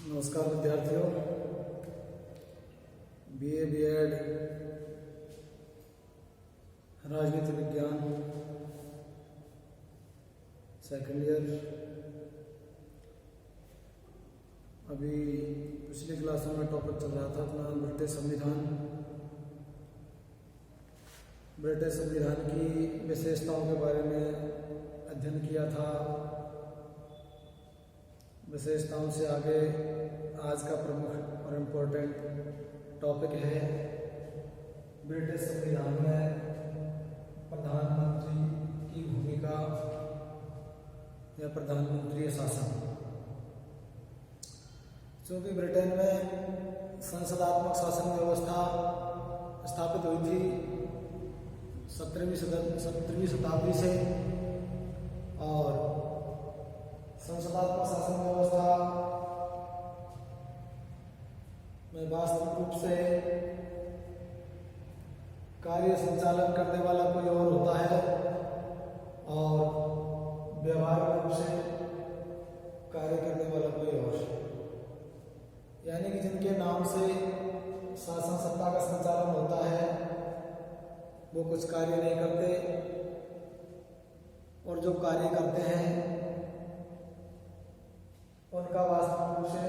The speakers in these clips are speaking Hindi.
नमस्कार विद्यार्थियों, बीए बीएड राजनीति विज्ञान सेकंड ईयर। अभी पिछली क्लासों में टॉपिक चल रहा था अपना ब्रिटिश संविधान। ब्रिटिश संविधान की विशेषताओं के बारे में अध्ययन किया था। विशेषताओं से आगे आज का प्रमुख और इम्पोर्टेंट टॉपिक है ब्रिटिश संविधान में प्रधानमंत्री की भूमिका या प्रधानमंत्री शासन। क्योंकि ब्रिटेन में संसदात्मक शासन व्यवस्था स्थापित हुई थी 17वीं शताब्दी से, और संसदात्मक शासन व्यवस्था में वास्तविक रूप से कार्य संचालन करने वाला कोई और होता है और व्यवहारिक रूप से कार्य करने वाला कोई और, यानी कि जिनके नाम से शासन सत्ता का संचालन होता है वो कुछ कार्य नहीं करते, और जो कार्य करते हैं उनका वास्तविक रूप से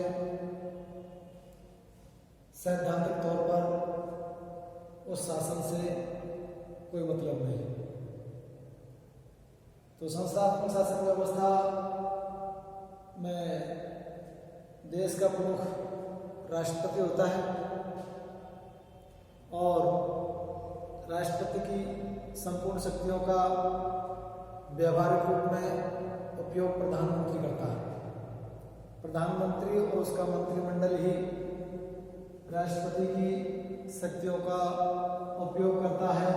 सैद्धांतिक तौर पर उस शासन से कोई मतलब नहीं। तो संसदात्मक शासन व्यवस्था में देश का प्रमुख राष्ट्रपति होता है, और राष्ट्रपति की संपूर्ण शक्तियों का व्यवहारिक रूप में उपयोग प्रधानमंत्री करता है। प्रधानमंत्री और उसका मंत्रिमंडल ही राष्ट्रपति की शक्तियों का उपयोग करता है।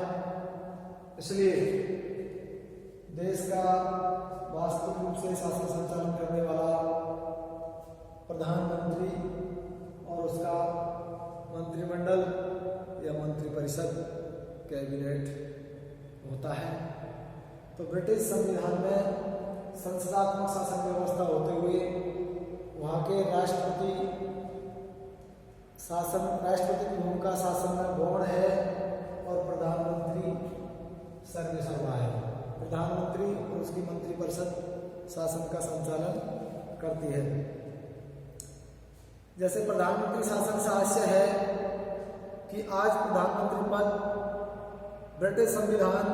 इसलिए देश का वास्तविक रूप से शासन संचालन करने वाला प्रधानमंत्री और उसका मंत्रिमंडल या मंत्रिपरिषद कैबिनेट होता है। तो ब्रिटिश संविधान में संसदात्मक शासन व्यवस्था होते हुए वहाँ के राष्ट्रपति की भूमिका शासन में गौण है, और प्रधानमंत्री सर्वसर्वा है। प्रधानमंत्री और उसकी मंत्रिपरिषद शासन का संचालन करती है। जैसे प्रधानमंत्री शासन से आशय है कि आज प्रधानमंत्री पद ब्रिटिश संविधान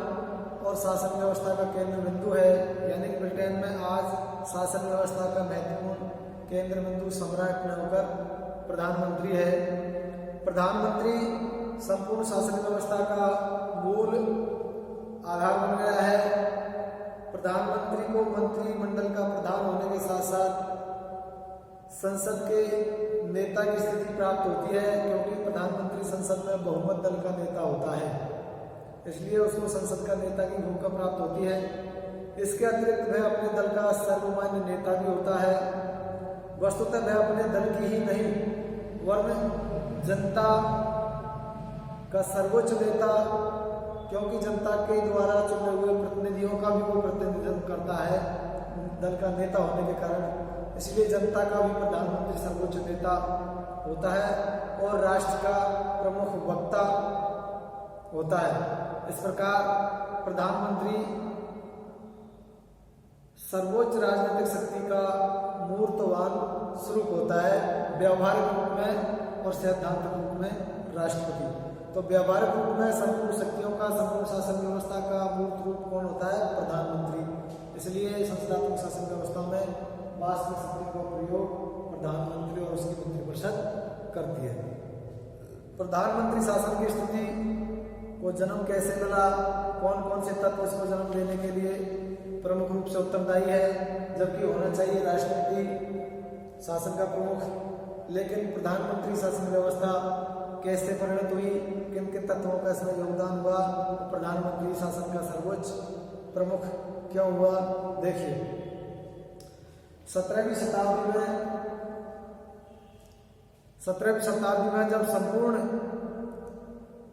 और शासन व्यवस्था का केंद्र बिंदु है, यानी कि ब्रिटेन में आज शासन व्यवस्था का महत्वपूर्ण केंद्र बिंदु सम्राट न होकर प्रधानमंत्री है। प्रधानमंत्री संपूर्ण शासन व्यवस्था का मूल आधार बन गया है। प्रधानमंत्री को मंत्रिमंडल का प्रधान होने के साथ साथ संसद के नेता की स्थिति प्राप्त होती है, क्योंकि प्रधानमंत्री संसद में बहुमत दल का नेता होता है, इसलिए उसको संसद का नेता की भूमिका प्राप्त होती है। इसके अतिरिक्त वह अपने दल का सर्वमान्य नेता भी होता है। वस्तुतः वह अपने दल की ही नहीं वरन जनता का सर्वोच्च नेता, क्योंकि जनता के द्वारा चुने हुए प्रतिनिधियों का भी वो प्रतिनिधित्व करता है दल का नेता होने के कारण। इसलिए जनता का भी प्रधानमंत्री सर्वोच्च नेता होता है और राष्ट्र का प्रमुख वक्ता होता है। इस प्रकार प्रधानमंत्री सर्वोच्च राजनीतिक शक्ति का मूर्तवान स्वरूप होता है, व्यवहारिक रूप में और सैद्धांतिक रूप में राष्ट्रपति। तो व्यवहारिक रूप में संपूर्ण शक्तियों का, संपूर्ण शासन व्यवस्था का मूर्त रूप कौन होता है? प्रधानमंत्री। इसलिए संसदात्मक शासन व्यवस्था में वास्तविक शक्ति का प्रयोग प्रधानमंत्री और उसकी मंत्रिपरिषद करती है। प्रधानमंत्री शासन की स्थिति को जन्म कैसे मिला, कौन कौन से तत्व इसको जन्म लेने के लिए प्रमुख रूप से उत्तरदायी है, जबकि होना चाहिए राष्ट्रपति शासन का प्रमुख। लेकिन प्रधानमंत्री शासन व्यवस्था कैसे परिणत हुई, किन किन तत्वों का इसमें योगदान हुआ, प्रधानमंत्री शासन का सर्वोच्च प्रमुख क्यों हुआ, देखिए। 17वीं शताब्दी में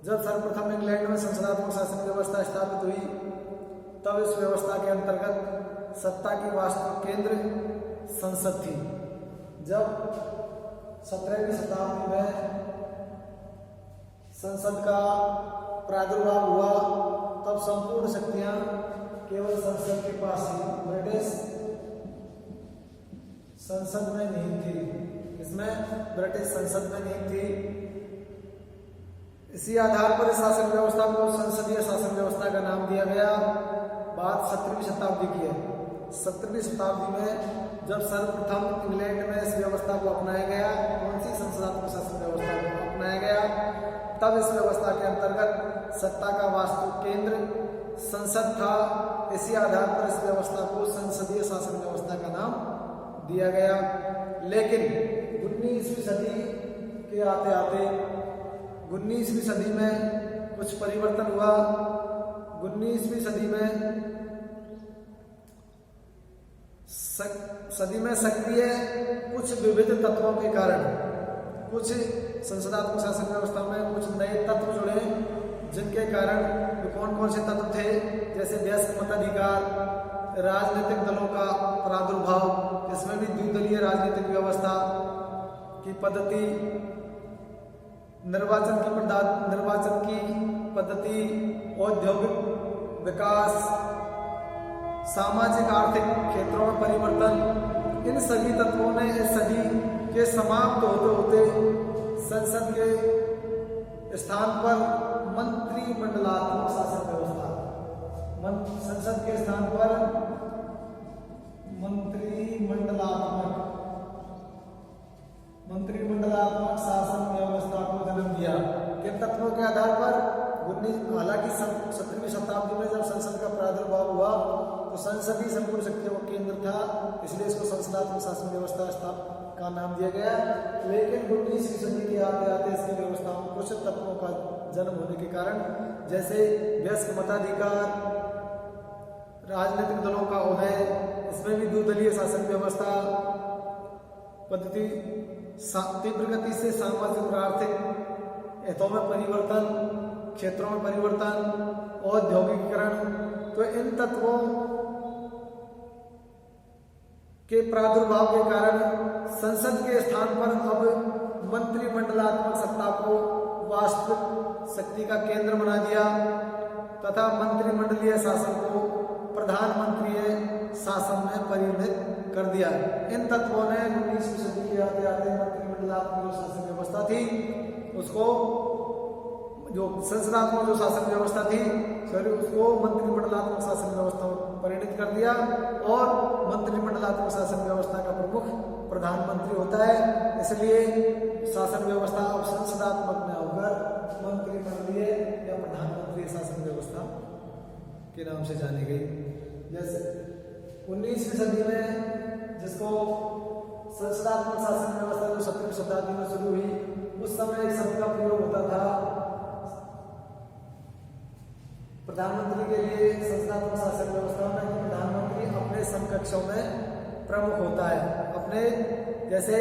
जब सर्वप्रथम इंग्लैंड में संसदात्मक शासन व्यवस्था स्थापित हुई, तब इस व्यवस्था के अंतर्गत सत्ता की वास्तविक केंद्र संसद थी। जब 17वीं शताब्दी में संसद का प्रादुर्भाव हुआ, तब संपूर्ण शक्तियां केवल संसद के पास थी, ब्रिटिश संसद में नहीं थी। इसमें ब्रिटिश संसद में नहीं थी। इसी आधार पर शासन व्यवस्था को संसदीय शासन व्यवस्था का नाम दिया गया। बात 17वीं शताब्दी की है। 17वीं शताब्दी में जब सर्वप्रथम इंग्लैंड में इस व्यवस्था को अपनाया गया, कौन सी संसदात्मक शासन व्यवस्था को अपनाया गया, तब इस व्यवस्था के अंतर्गत सत्ता का वास्तविक केंद्र संसद था। इसी आधार पर इस व्यवस्था को संसदीय शासन व्यवस्था का नाम दिया गया। लेकिन 19वीं सदी के आते आते 19वीं सदी में कुछ परिवर्तन हुआ। 19वीं सदी में सक्रिय कुछ विविध तत्वों के कारण कुछ संसदात्मक शासन व्यवस्था में कुछ नए तत्व जुड़े, जिनके कारण कौन कौन से तत्व थे, जैसे वयस्क मताधिकार, राजनीतिक दलों का प्रादुर्भाव, इसमें भी द्विदलीय राजनीतिक व्यवस्था की पद्धति, निर्वाचन की पद्धति, औद्योगिक विकास, सामाजिक आर्थिक क्षेत्रों में परिवर्तन, इन सभी तत्वों ने इस सदी के समाप्त होते होते संसद के स्थान पर मंत्रिमंडलात्मक शासन व्यवस्था, संसद के स्थान पर मंत्रिमंडलात्मक शासन व्यवस्था को जन्म दिया। किन तत्वों के आधार पर? हालांकि 17वीं शताब्दी में जब संसद का प्रादुर्भाव हुआ तो संसद ही संपूर्ण शक्तियों का केंद्र था, इसलिए इसको संसदात्मक शासन व्यवस्था का नाम दिया गया। लेकिन 19वीं सदी के आते आते इसकी व्यवस्थाओं में कुछ तत्वों का जन्म होने के कारण, जैसे वयस्क मताधिकार, राजनीतिक दलों का उदय, इसमें भी द्विदलीय शासन व्यवस्था पद्धति, तीव्र गति से सामाजिक और आर्थिक हितों में परिवर्तन, क्षेत्रों में परिवर्तन, औद्योगिकीकरण, तो इन तत्वों के प्रादुर्भाव के कारण संसद के स्थान पर अब मंत्रिमंडलात्मक सत्ता को वास्तविक शक्ति का केंद्र बना दिया तथा मंत्रिमंडलीय शासन को प्रधानमंत्रीय शासन में परिणत कर दिया। इन तत्वों ने 19वीं सदी के आते आते मंत्रिमंडलात्मक शासन व्यवस्था थी, उसको जो संसदात्मक जो शासन व्यवस्था थी उसको मंत्रिमंडलात्मक शासन व्यवस्था में परिणत कर दिया। और मंत्रिमंडलात्मक शासन व्यवस्था का प्रमुख प्रधानमंत्री होता है, इसलिए शासन व्यवस्था अब संसदात्मक में होकर मंत्रिमंडलीय या प्रधानमंत्री शासन व्यवस्था के नाम से जानी गई। जैसे 19वीं सदी में जिसको संसदात्मक शासन व्यवस्था जो 17वीं शताब्दी में शुरू हुई, उस समय एक शब्द का प्रयोग होता था प्रधानमंत्री के लिए संसदात्मक शासन व्यवस्था में कि प्रधानमंत्री अपने समकक्षों में प्रमुख होता है। अपने जैसे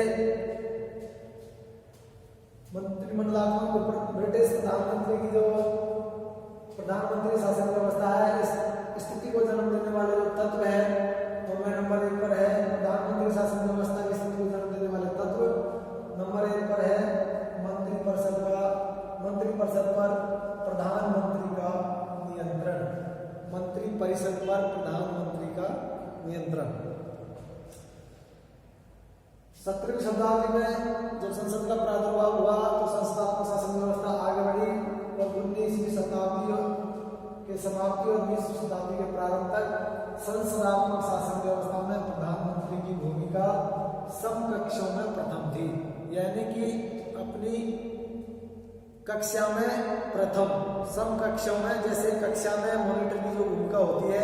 मंत्रिमंडलात्मक ब्रिटिश प्रधानमंत्री की जो प्रधानमंत्री शासन व्यवस्था है, इस स्थिति को जन्म देने वाले जो तत्व है उनमें नंबर 1 पर है प्रधानमंत्री शासन व्यवस्था की स्थिति को जन्म देने वाले तत्व। नंबर 1 पर है मंत्रिपरिषद पर प्रधानमंत्री का नियंत्रण, मंत्रिपरिषद पर प्रधानमंत्री का नियंत्रण। 17वीं शताब्दी में जब संसद का प्रादुर्भाव हुआ तो संसदात्मक शासन व्यवस्था आगे बढ़ी और 19वीं शताब्दी के समाप्ति और 20वीं शताब्दी के प्रारंभ तक संसदात्मक शासन व्यवस्था में प्रधानमंत्री की भूमिका समकक्षों में प्रथम थी, यानी कि अपनी कक्षा में प्रथम, समकक्षों में, जैसे कक्षा में मॉनिटर की जो भूमिका होती है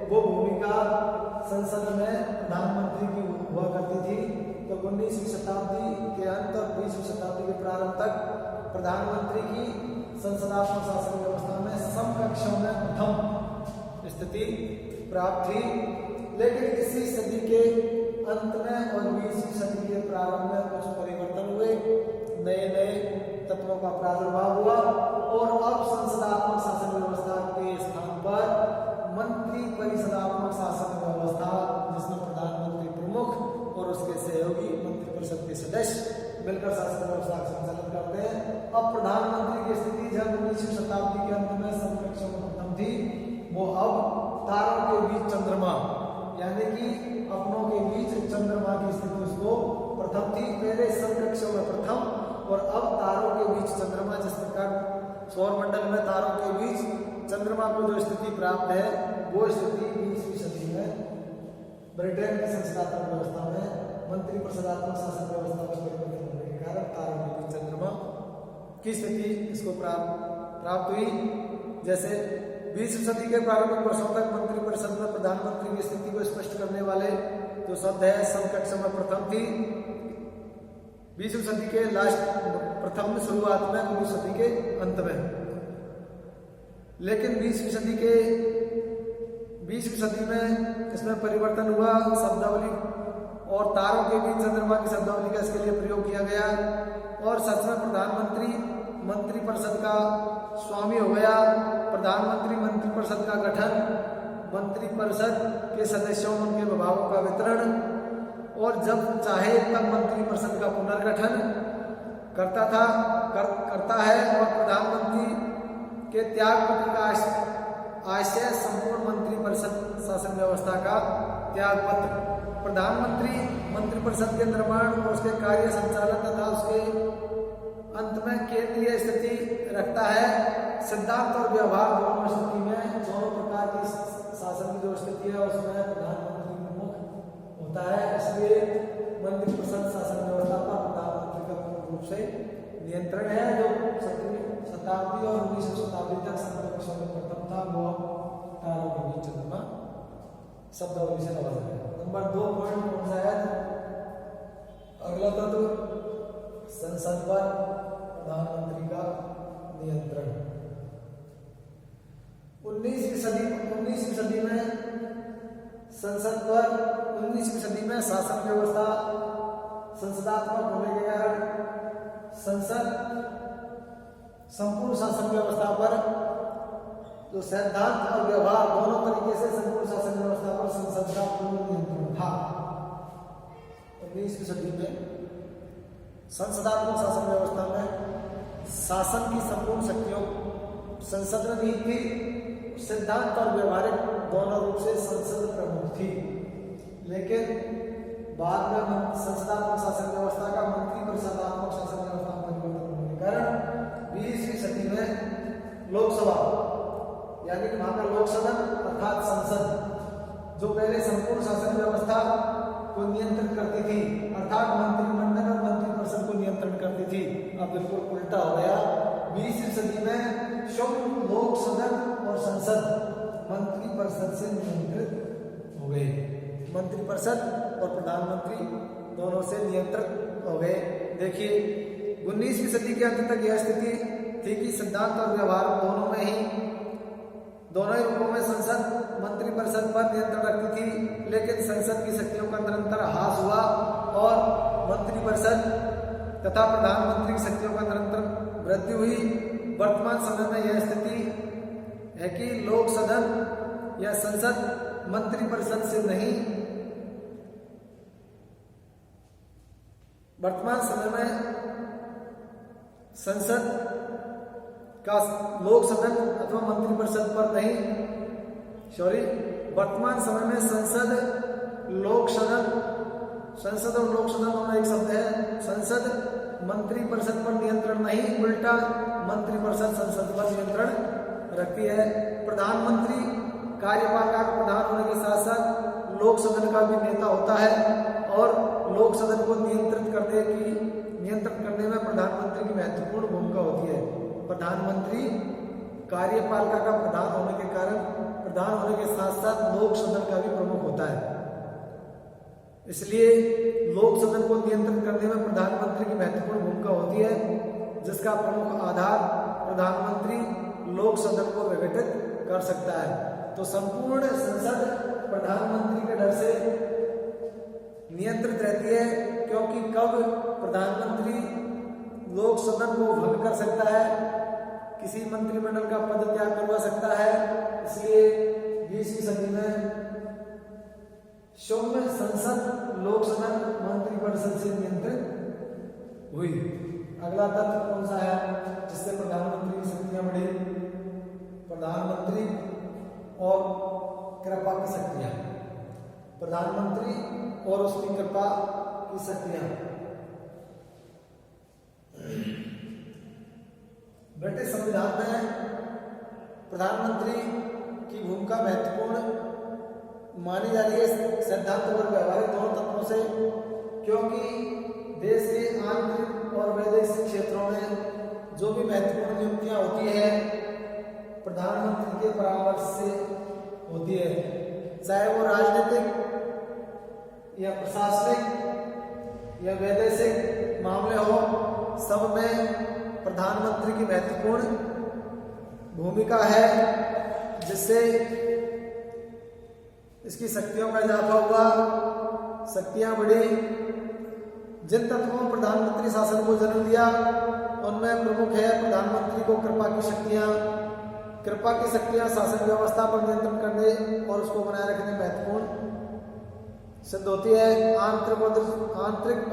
वो भूमिका संसद में प्रधानमंत्री की हुआ करती थी। तो 19वीं शताब्दी के अंत और 20वीं शताब्दी के प्रारंभ तक प्रधानमंत्री की संसदात्मक शासन व्यवस्था में समकक्षों में प्रथम स्थिति प्राप्त थी। लेकिन इसी सदी के अंत में और 20वीं सदी के प्रारंभ में कुछ परिवर्तन हुए, नए नए तत्वों का प्रादुर्भाव हुआ और अब संसदात्मक शासन व्यवस्था के स्थान पर मंत्री परिषदात्मक शासन व्यवस्था, जिसमें प्रधानमंत्री प्रमुख और उसके सहयोगी मंत्रिपरिषद के सदस्य मिलकर शासन व्यवस्था का संचालन करते हैं। अब प्रधानमंत्री की स्थिति जब 19वीं शताब्दी के अंत में समकक्षों में प्रथम थी, वो अब तारों के बीच चंद्रमा यानी कि अपनों के बीच चंद्रमा की स्थिति उसको प्रथम थी। पहले समकक्षों में प्रथम और अब तारों के बीच चंद्रमा। जिस प्रकार सौर मंडल में तारों के बीच चंद्रमा को जो स्थिति प्राप्त है, वो स्थिति 20वीं सदी में ब्रिटेन की संसदात्मक व्यवस्था में मंत्री परिषदात्मक शासन व्यवस्था में परिवर्तन होने के कारण तारों के बीच चंद्रमा की स्थिति इसको प्राप्त हुई। जैसे 20वीं सदी के प्रारंभिक वर्षों तक मंत्री परिषद में प्रधानमंत्री की स्थिति को स्पष्ट करने वाले जो शब्द है समकक्ष में प्रथम थी। 20वीं सदी के प्रथम में शुरुआत में 19वीं सदी के अंत में। लेकिन 20वीं सदी में इसमें परिवर्तन हुआ। शब्दावली और तारों के बीच चंद्रमा की शब्दावली का इसके लिए प्रयोग किया गया और सच में प्रधानमंत्री मंत्री परिषद का स्वामी हो गया। प्रधानमंत्री मंत्री परिषद का गठन, मंत्री परिषद के सदस्यों में उनके विभागों का वितरण और जब चाहे तब मंत्री परिषद का पुनर्गठन करता है और प्रधानमंत्री के त्याग पत्र का आशय संपूर्ण मंत्री परिषद शासन व्यवस्था का त्याग पत्र। प्रधानमंत्री मंत्रिपरिषद के निर्माण और उसके कार्य संचालन तथा उसके अंत में केंद्रीय स्थिति रखता है। सिद्धांत और व्यवहार दोनों स्थिति में दोनों प्रकार की शासन की जो स्थिति है उसमें प्रधानमंत्री प्रमुख होता है। इसलिए मंत्रिपरिषद शासन व्यवस्था पर प्रधानमंत्री का पूर्ण रूप से नियंत्रण है। जो 17वीं शताब्दी और 19वीं शताब्दी तक संरक्षण में प्रथम था, वो तारों के बीच चंद्रमा शब्दावली से नवाजा गया। नंबर 2 पॉइंट कौन सा है? अगला तत्व संसद पर प्रधानमंत्री का नियंत्रण। 19वीं सदी में संसद पर 19वीं सदी में शासन व्यवस्था संसदात्मक होने के कारण संसद संपूर्ण शासन व्यवस्था पर जो सिद्धांत और व्यवहार दोनों तरीके से संपूर्ण शासन व्यवस्था पर संसद का पूर्ण नियंत्रण था। 19वीं सदी में संसदात्मक शासन व्यवस्था में शासन की संपूर्ण शक्तियों संसद में नहीं थी। सिद्धांत और व्यवहारिक दोनों रूप से संसद प्रमुख थी। लेकिन बाद में संसदात्मक शासन व्यवस्था का मंत्री परिषदात्मक शासन व्यवस्था में परिवर्तन होने के कारण 20वीं सदी में लोकसभा यानी कि वहां का लोक सदन अर्थात संसद जो पहले संपूर्ण शासन व्यवस्था को नियंत्रित करती थी अर्थात मंत्रिमंडल और मंत्रिपरिषद को नियंत्रण करती थी, अब बिल्कुल उल्टा हो गया। 20वीं सदी में स्वयं लोक सदन और संसद मंत्रिपरिषद से नियंत्रित हो गए। मंत्रिपरिषद और प्रधानमंत्री दोनों से नियंत्रित हो गए। देखिए 19वीं सदी के अंत तक यह स्थिति थी कि सिद्धांत और व्यवहार दोनों ही रूपों में संसद मंत्रिपरिषद पर नियंत्रण रखती थी। लेकिन संसद की शक्तियों का निरंतर ह्रास हुआ और मंत्रिपरिषद तथा प्रधानमंत्री की शक्तियों का निरंतर वृद्धि हुई। वर्तमान समय में यह स्थिति है कि लोक सदन या संसद मंत्रिपरिषद से नहीं, वर्तमान समय में संसद का लोक सदन अथवा मंत्रिपरिषद पर नहीं, वर्तमान समय में संसद और लोक सदन दोनों एक शब्द है। संसद मंत्रिपरिषद पर नियंत्रण नहीं, उल्टा मंत्रिपरिषद संसद पर नियंत्रण रखती है। प्रधानमंत्री कार्यपालिका का प्रधान होने के साथ साथ लोक सदन का भी नेता होता है और लोक सदन को नियंत्रित करने में प्रधानमंत्री की महत्वपूर्ण भूमिका होती है। प्रधानमंत्री कार्यपालिका का प्रधान होने के साथ साथ लोक सदन का भी प्रमुख होता है। इसलिए लोक सदन को नियंत्रित करने में प्रधानमंत्री की महत्वपूर्ण भूमिका होती है, जिसका प्रमुख आधार प्रधानमंत्री लोक सदन को विघटित कर सकता है। तो संपूर्ण संसद प्रधानमंत्री के डर से नियंत्रित रहती है, क्योंकि कब प्रधानमंत्री लोक सदन को भंग कर सकता है, किसी मंत्रिमंडल का पद त्याग करवा सकता है। इसलिए 20वीं सदी में सौम्य संसद लोक सदन मंत्रिपरिषद से नियंत्रित हुई। अगला तत्व कौन सा है जिससे प्रधानमंत्री की शक्तियां बढ़ी? प्रधानमंत्री और कृपा की शक्तियां। प्रधानमंत्री और उसकी कृपा की शक्तियां। ब्रिटिश संविधान में प्रधानमंत्री की भूमिका महत्वपूर्ण मानी जा रही है सिद्धांत और व्यवहारिक दोनों तत्वों से, क्योंकि देश के आंतरिक और वैदेशिक क्षेत्रों में जो भी महत्वपूर्ण नियुक्तियां होती है प्रधानमंत्री के परामर्श से होती है, चाहे वो राजनीतिक या प्रशासनिक या वैदेशिक मामले हो, सब में प्रधानमंत्री की महत्वपूर्ण भूमिका है, जिससे इसकी शक्तियों का इजाफा हुआ, शक्तियां बढ़ी। जिन तत्वों ने प्रधानमंत्री शासन को जन्म दिया उनमें प्रमुख है प्रधानमंत्री को कृपा की शक्तियां। कृपा की शक्तियां शासन व्यवस्था पर नियंत्रण करने और उसको बनाए रखने में महत्वपूर्ण सिद्ध होती है। आंतरिक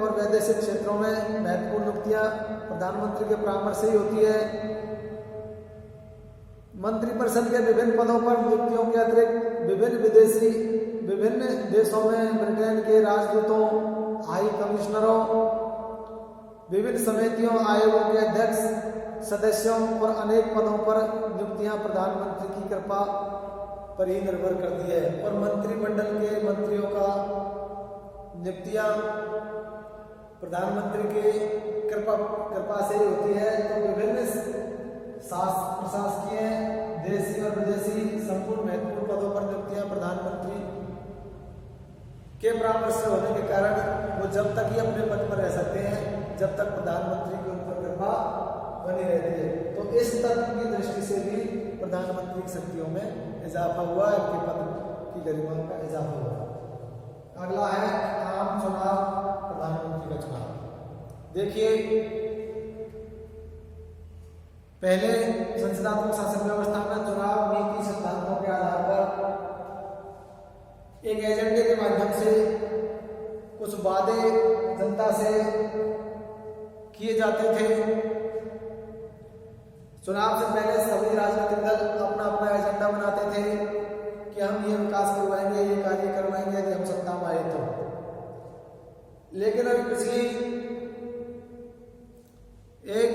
और वैदेशिक क्षेत्रों में महत्वपूर्ण नियुक्तियां प्रधानमंत्री के परामर्श से ही होती है। मंत्रिपरिषद के विभिन्न पदों पर नियुक्तियों के अतिरिक्त विभिन्न देशों में ब्रिटेन के राजदूतों, हाई कमिश्नरों, विभिन्न समितियों, आयोगों के अध्यक्ष, सदस्यों और अनेक पदों पर नियुक्तियां प्रधानमंत्री की कृपा पर ही निर्भर करती है। और मंत्रिमंडल के मंत्रियों का नियुक्तियां प्रधानमंत्री के कृपा से ही होती है। तो विभिन्न प्रशासकीय, देशी और विदेशी संपूर्ण महत्वपूर्ण पदों पर नियुक्तियां प्रधानमंत्री के परामर्श से होने के कारण वो जब तक ही अपने पद पर रह सकते हैं जब तक प्रधानमंत्री के ऊपर कृपा बनी रहती है। तो इस तत्व की दृष्टि से भी प्रधानमंत्री की शक्तियों में इजाफा हुआ, उनके पद की गरिमा का इजाफा हुआ। अगला है आम चुनाव, प्रधानमंत्री का चुनाव। देखिए, पहले संसदात्मक शासन व्यवस्था में चुनाव नीति सिद्धांतों के आधार पर एक एजेंडे के माध्यम से कुछ वादे जनता से किए जाते थे। चुनाव से पहले सभी राजनीतिक दल अपना अपना एजेंडा बनाते थे कि हम ये विकास करवाएंगे, ये कार्य करवाएंगे यदि हम सत्ता में आए तो। लेकिन अभी पिछली एक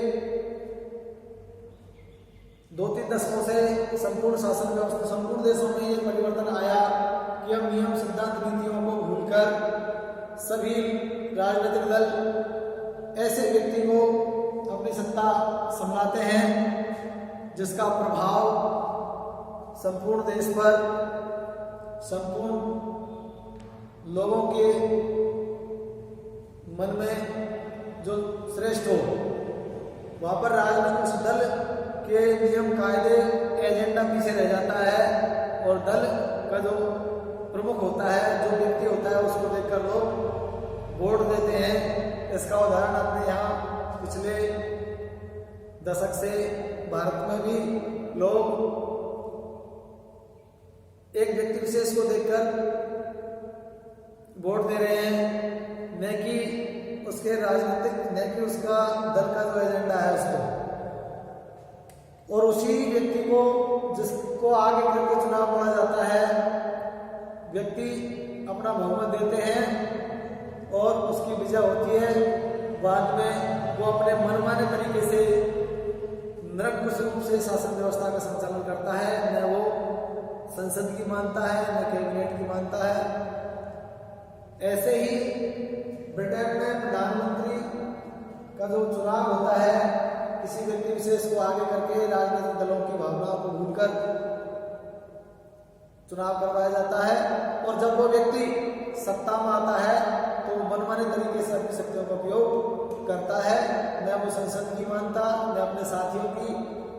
2-3 दशकों से संपूर्ण शासन व्यवस्था, संपूर्ण देशों में ये परिवर्तन आया कि हम नियम, सिद्धांत, नीतियों को भूलकर सभी राजनीतिक दल ऐसे व्यक्ति को अपनी सत्ता संभालते हैं जिसका प्रभाव संपूर्ण देश पर, संपूर्ण लोगों के मन में जो श्रेष्ठ हो, वहां पर राजनीतिक दल के नियम, कायदे, एजेंडा पीछे रह जाता है और दल का जो प्रमुख होता है, जो व्यक्ति होता है, उसको देखकर लोग वोट देते हैं। इसका उदाहरण अपने यहाँ पिछले दशक से भारत में भी लोग एक व्यक्ति विशेष को देखकर वोट दे रहे हैं, न कि उसके राजनीतिक, न कि उसका दल का जो एजेंडा है उसको। और उसी व्यक्ति को, जिसको आगे करके चुनाव लड़ा जाता है, व्यक्ति अपना बहुमत देते हैं और उसकी विजय होती है। बाद में वो अपने मनमाने तरीके से निरंकुश रूप से शासन व्यवस्था का संचालन करता है, न वो संसद की मानता है, न कैबिनेट की मानता है। ऐसे ही ब्रिटेन में प्रधानमंत्री का जो चुनाव होता है, किसी व्यक्ति विशेष को आगे करके राजनीतिक दलों की भावनाओं को भूलकर चुनाव करवाया जाता है। और जब वो व्यक्ति सत्ता में आता है तो मनमाने तरीके से अपनी शक्तियों का उपयोग करता है, न वो संसद की मानता, न अपने साथियों की,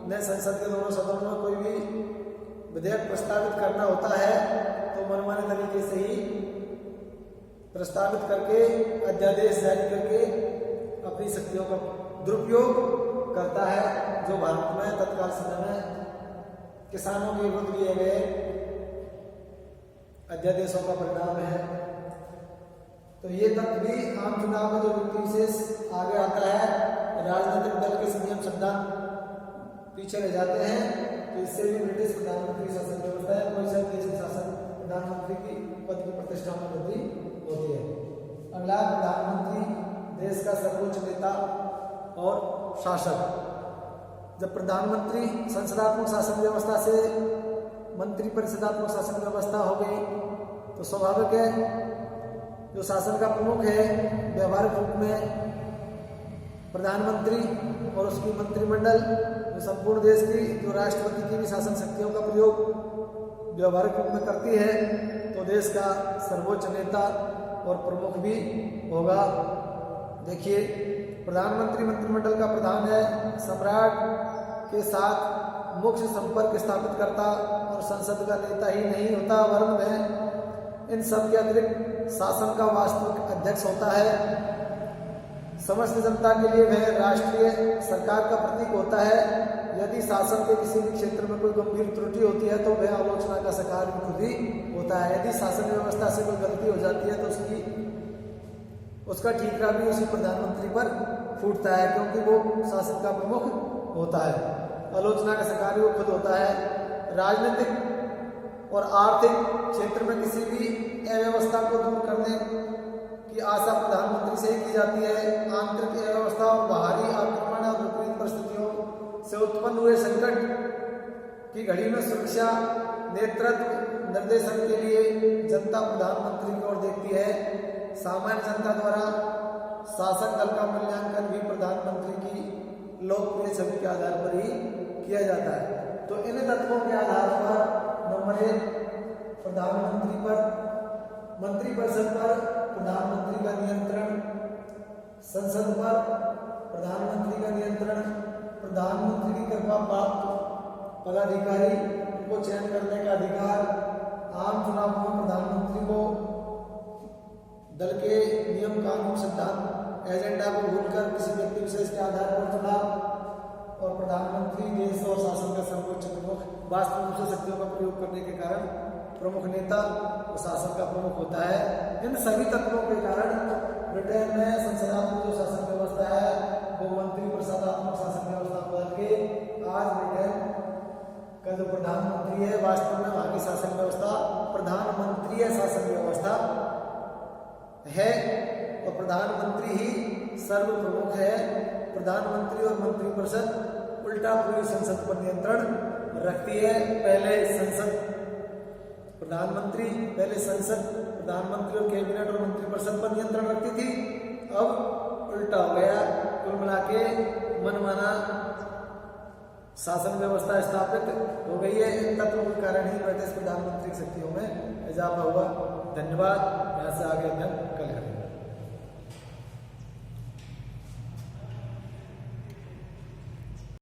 न संसद के दोनों सदनों में कोई भी विधेयक प्रस्तावित करना होता है तो मनमाने तरीके से ही प्रस्तावित करके, अध्यादेश जारी करके अपनी शक्तियों का दुरुपयोग करता है, जो भारत में तत्काल समय में किसानों के विरुद्ध लिए गए अध्यादेशों का परिणाम है। तो ये तथ्य भी आम चुनाव में जो व्यक्ति विशेष आगे आता है, राजनीतिक दल के संयम सिद्धांत पीछे रह जाते हैं, तो इससे भी ब्रिटिश प्रधानमंत्री शासन व्यवस्था है कोई सा देश शासन प्रधानमंत्री की पद की प्रतिष्ठा में वृद्धि होती है। अगला, प्रधानमंत्री देश का सर्वोच्च नेता और शासक। जब प्रधानमंत्री संसदात्मक शासन व्यवस्था से मंत्रिपरिषदात्मक शासन व्यवस्था हो गई तो स्वाभाविक है जो शासन का प्रमुख है व्यवहारिक रूप में प्रधानमंत्री और उसकी मंत्रिमंडल जो संपूर्ण देश की जो राष्ट्रपति की भी शासन शक्तियों का प्रयोग व्यवहारिक रूप में करती है, तो देश का सर्वोच्च नेता और प्रमुख भी होगा। देखिए, प्रधानमंत्री मंत्रिमंडल का प्रधान है, सम्राट के साथ मुख्य संपर्क स्थापित करता और संसद का नेता ही नहीं होता वरन वह इन सब के अतिरिक्त शासन का वास्तविक अध्यक्ष होता है। समस्त जनता के लिए वह राष्ट्रीय सरकार का प्रतीक होता है। यदि शासन के किसी भी क्षेत्र में कोई गंभीर त्रुटि होती है तो वह आलोचना का शिकार भी खुद ही होता है। यदि शासन व्यवस्था से कोई गलती हो जाती है तो उसका ठीकरा भी उसी प्रधानमंत्री पर फूटता है, क्योंकि वो शासन का प्रमुख होता है। आलोचना का शिकार भी वो खुद होता है। राजनीतिक और आर्थिक क्षेत्र में किसी भी अव्यवस्था को दूर करने की आशा प्रधानमंत्री से ही की जाती है। आंतरिक अव्यवस्था और बाहरी आक्रमण और विपरीत परिस्थितियों से उत्पन्न हुए संकट की घड़ी में सुरक्षा, नेतृत्व, निर्देशन के लिए जनता प्रधानमंत्री की ओर देखती है। सामान्य जनता द्वारा शासक दल का मूल्यांकन भी प्रधानमंत्री की लोकप्रिय छवि के आधार पर ही किया जाता है। तो इन तत्वों के आधार पर नंबर 1, प्रधानमंत्री पर मंत्रिपरिषद पर प्रधानमंत्री का नियंत्रण, संसद पर प्रधानमंत्री का नियंत्रण, प्रधानमंत्री की कृपा प्राप्त पदाधिकारी को चयन करने का अधिकार, आम चुनाव में प्रधानमंत्री को दल के नियम कानून सिद्धांत एजेंडा को भूलकर किसी व्यक्ति विशेष के आधार पर चुनाव, और प्रधानमंत्री देश और शासन का सर्वोच्च प्रमुख वास्तविक रूप से शक्तियों का प्रयोग करने के कारण प्रमुख नेता और शासन का प्रमुख होता है। इन सभी तत्वों के कारण ब्रिटेन में संसदात्मक जो शासन व्यवस्था है वो मंत्रिपरिषदात्मक शासन व्यवस्था बदल के आज ब्रिटेन का जो प्रधानमंत्री है वास्तव में वहां की शासन व्यवस्था प्रधानमंत्रीय शासन व्यवस्था है और प्रधानमंत्री ही सर्व प्रमुख है। प्रधानमंत्री और मंत्रिपरिषद उल्टा पूरी संसद पर नियंत्रण रखती है। पहले संसद प्रधानमंत्री और कैबिनेट और मंत्रिपरिषद पर नियंत्रण रखती थी, अब उल्टा हो गया। कुल मिला के मनमाना शासन व्यवस्था स्थापित हो गई है। इन तत्वों के कारण ही ब्रिटिश प्रधानमंत्री की शक्तियों में इजाफा हुआ। धन्यवाद। यहाँ से आगे